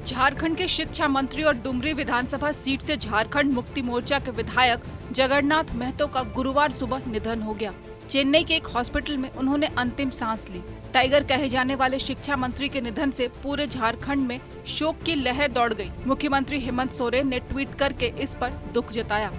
झारखंड के शिक्षा मंत्री और डुमरी विधानसभा सीट से झारखंड मुक्ति मोर्चा के विधायक जगन्नाथ महतो का गुरुवार सुबह निधन हो गया। चेन्नई के एक हॉस्पिटल में उन्होंने अंतिम सांस ली। टाइगर कहे जाने वाले शिक्षा मंत्री के निधन से पूरे झारखंड में शोक की लहर दौड़ गई। मुख्यमंत्री हेमंत सोरेन ने ट्वीट करके इस पर दुख जताया।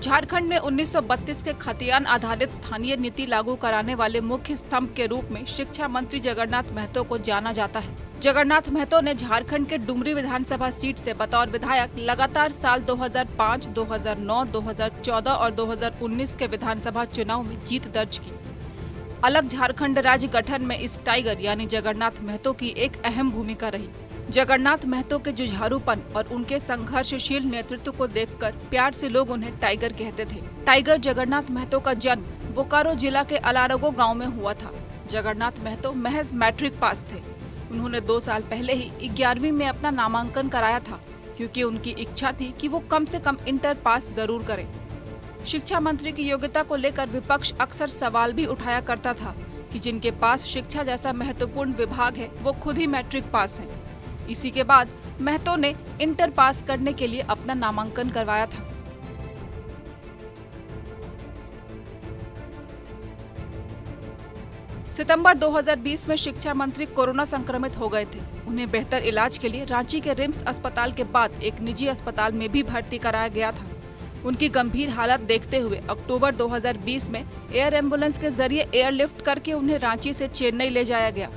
झारखंड में 1932 के खतियान आधारित स्थानीय नीति लागू कराने वाले मुख्य स्तंभ के रूप में शिक्षा मंत्री जगन्नाथ महतो को जाना जाता है। जगन्नाथ महतो ने झारखंड के डुमरी विधानसभा सीट से बतौर विधायक लगातार साल 2005, 2009, 2014 और 2019 के विधानसभा चुनाव में जीत दर्ज की। अलग झारखंड राज्य गठन में इस टाइगर यानी जगन्नाथ महतो की एक अहम भूमिका रही। जगन्नाथ महतो के जुझारूपन और उनके संघर्षशील नेतृत्व को देखकर प्यार से लोग उन्हें टाइगर कहते थे। टाइगर जगन्नाथ महतो का जन्म बोकारो जिला के अलारगो गांव में हुआ था। जगन्नाथ महतो महज मैट्रिक पास थे। उन्होंने 2 साल पहले ही 11वीं में अपना नामांकन कराया था, क्योंकि उनकी इच्छा थी कि वो कम से कम इंटर पास जरूर करें। शिक्षा मंत्री की योग्यता को लेकर विपक्ष अक्सर सवाल भी उठाया करता था कि जिनके पास शिक्षा जैसा महत्वपूर्ण विभाग है वो खुद ही मैट्रिक पास हैं। इसी के बाद महतो ने इंटर पास करने के लिए अपना नामांकन करवाया था। सितंबर 2020 में शिक्षा मंत्री कोरोना संक्रमित हो गए थे। उन्हें बेहतर इलाज के लिए रांची के रिम्स अस्पताल के बाद एक निजी अस्पताल में भी भर्ती कराया गया था। उनकी गंभीर हालत देखते हुए अक्टूबर 2020 में एयर एम्बुलेंस के जरिए एयरलिफ्ट करके उन्हें रांची से चेन्नई ले जाया गया।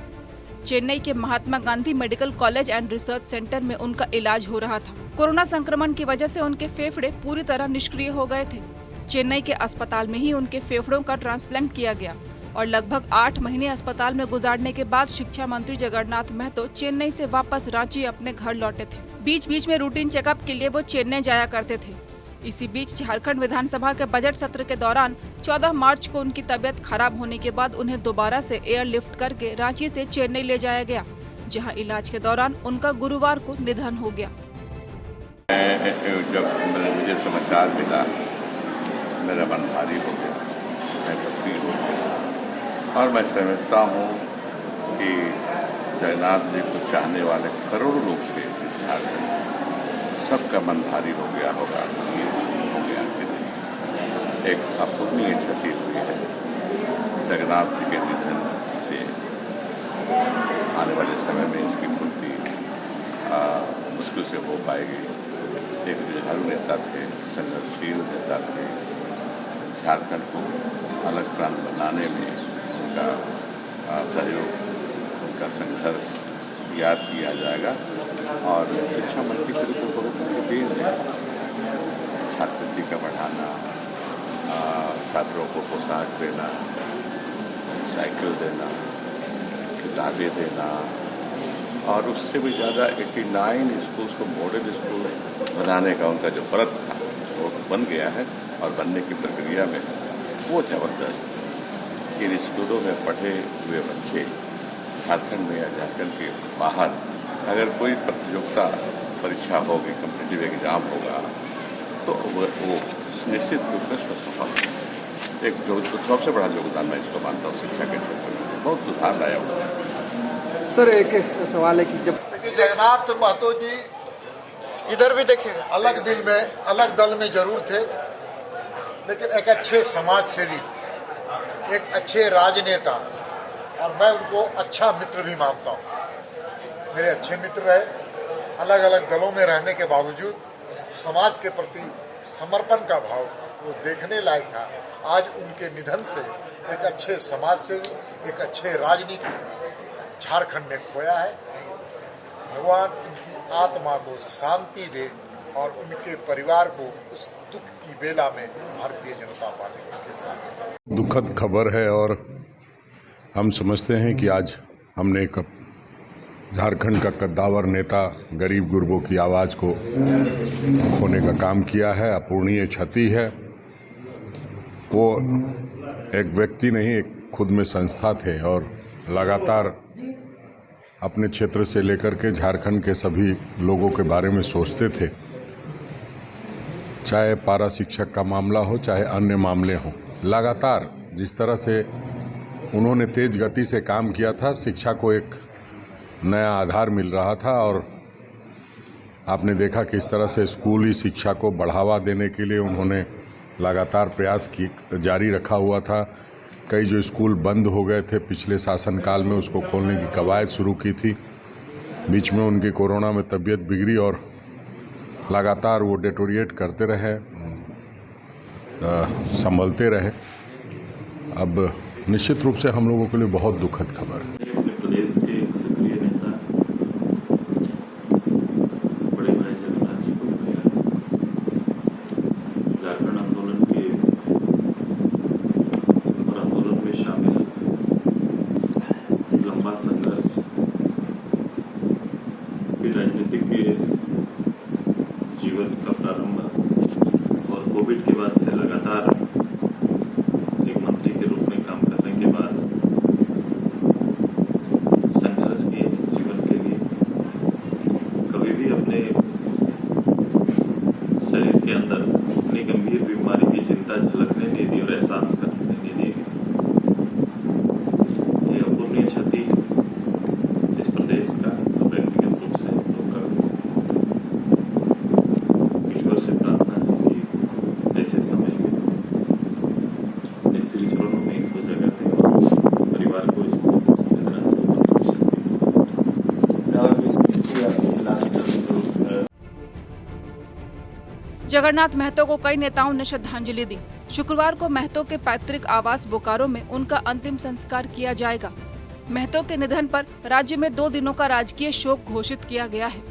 चेन्नई के Mahatma Gandhi medical college and research centre में उनका इलाज हो रहा था। कोरोना संक्रमण की वजह से उनके फेफड़े पूरी तरह निष्क्रिय हो गए थे। चेन्नई के अस्पताल में ही उनके फेफड़ों का ट्रांसप्लांट किया गया और लगभग 8 महीने अस्पताल में गुजारने के बाद शिक्षा मंत्री जगन्नाथ महतो चेन्नई से वापस रांची अपने घर लौटे थे। बीच बीच में रूटीन चेकअप के लिए वो चेन्नई जाया करते थे। इसी बीच झारखंड विधानसभा के बजट सत्र के दौरान 14 मार्च को उनकी तबीयत खराब होने के बाद उन्हें दोबारा से एयरलिफ्ट करके रांची से चेन्नई ले जाया गया, जहां इलाज के दौरान उनका गुरुवार को निधन हो गया। जब मुझे समाचार मिला, मेरा मन भारी हो गया, मैं तकलीफ हो गया और मैं समझता हूँ कि जगन्नाथ जी को चाहने वाले करोड़ों लोग थे झारखंड, सबका मन भारी हो गया होगा। एक अपूर्णीय क्षति हुई है। जगन्नाथ जी के निधन से आने वाले समय में इसकी पूर्ति मुश्किल से हो पाएगी। एक जुझारू नेता थे, संघर्षशील नेता थे। झारखंड को अलग प्रांत बनाने में उनका सहयोग, उनका संघर्ष याद किया जाएगा और शिक्षा मंत्री के रूप में बहुत उनकी देन है। छात्रवृत्ति का बढ़ाना, छात्रों को पोशाक देना, साइकिल देना, किताबें देना और उससे भी ज़्यादा 89 स्कूल्स को मॉडल स्कूल बनाने का उनका जो व्रत था वो बन गया है और बनने की प्रक्रिया में वो ज़बरदस्त। इन स्कूलों में पढ़े हुए बच्चे झारखंड में या झारखंड के बाहर अगर कोई प्रतियोगिता परीक्षा होगी, कम्पिटिटिव एग्जाम होगा, तो वो निश्चित रूप में उसमें सफल है। एक जो सबसे बड़ा योगदान मैं इसको मानता हूँ शिक्षा के क्षेत्र में बहुत सुधार लाया हुआ है। सर, एक सवाल है कि जब जगन्नाथ महतो जी इधर भी देखिए, अलग दल में जरूर थे, लेकिन एक अच्छे समाज सेवी, एक अच्छे राजनेता और मैं उनको अच्छा मित्र भी मानता हूँ। मेरे अच्छे मित्र रहे। अलग अलग दलों में रहने के बावजूद समाज के प्रति समर्पण का भाव वो देखने लायक था। आज उनके निधन से एक अच्छे समाज सेवी, एक अच्छे राजनीतिक झारखंड ने खोया है। भगवान उनकी आत्मा को शांति दे और उनके परिवार को उस दुख की बेला में भारतीय जनता पार्टी के साथ। दुखद खबर है और हम समझते हैं कि आज हमने एक झारखंड का कद्दावर नेता, गरीब गुरबों की आवाज़ को खोने का काम किया है। अपूर्णीय क्षति है। वो एक व्यक्ति नहीं, एक खुद में संस्था थे और लगातार अपने क्षेत्र से लेकर के झारखंड के सभी लोगों के बारे में सोचते थे। चाहे पारा शिक्षक का मामला हो, चाहे अन्य मामले हों, लगातार जिस तरह से उन्होंने तेज गति से काम किया था। शिक्षा को एक नया आधार मिल रहा था और आपने देखा किस तरह से स्कूली शिक्षा को बढ़ावा देने के लिए उन्होंने लगातार प्रयास जारी रखा हुआ था। कई जो स्कूल बंद हो गए थे पिछले शासनकाल में, उसको खोलने की कवायद शुरू की थी। बीच में उनकी कोरोना में तबीयत बिगड़ी और लगातार वो डेटोरिएट करते रहे, संभलते रहे। अब निश्चित रूप से हम लोगों के लिए बहुत दुखद खबर है। अपने प्रदेश के एक सक्रिय नेता बड़े भाई जगन्नाथ जी को मिला। झारखंड आंदोलन के और आंदोलन में शामिल लंबा संघर्ष, फिर राजनीतिक जीवन का प्रारंभ और कोविड के बाद से लगातार एक मंत्री के रूप में काम करने के बाद संघर्ष किए जीवन के लिए। कभी भी अपने शरीर के अंदर अपनी गंभीर बीमारी की चिंता झलकने नहीं दी और एहसास करने नहीं दी किसी को। ये अपूर्णीय क्षति इस प्रदेश का व्यक्तिगत रूप से लोग ईश्वर से प्रार्थना है कि ऐसे समय में अपने श्री चरणों में इनको जगह दे और परिवार को इस संवेदना से जगन्नाथ महतो को कई नेताओं ने श्रद्धांजलि दी। शुक्रवार को महतो के पैतृक आवास बोकारो में उनका अंतिम संस्कार किया जाएगा। महतो के निधन पर राज्य में 2 दिनों का राजकीय शोक घोषित किया गया है।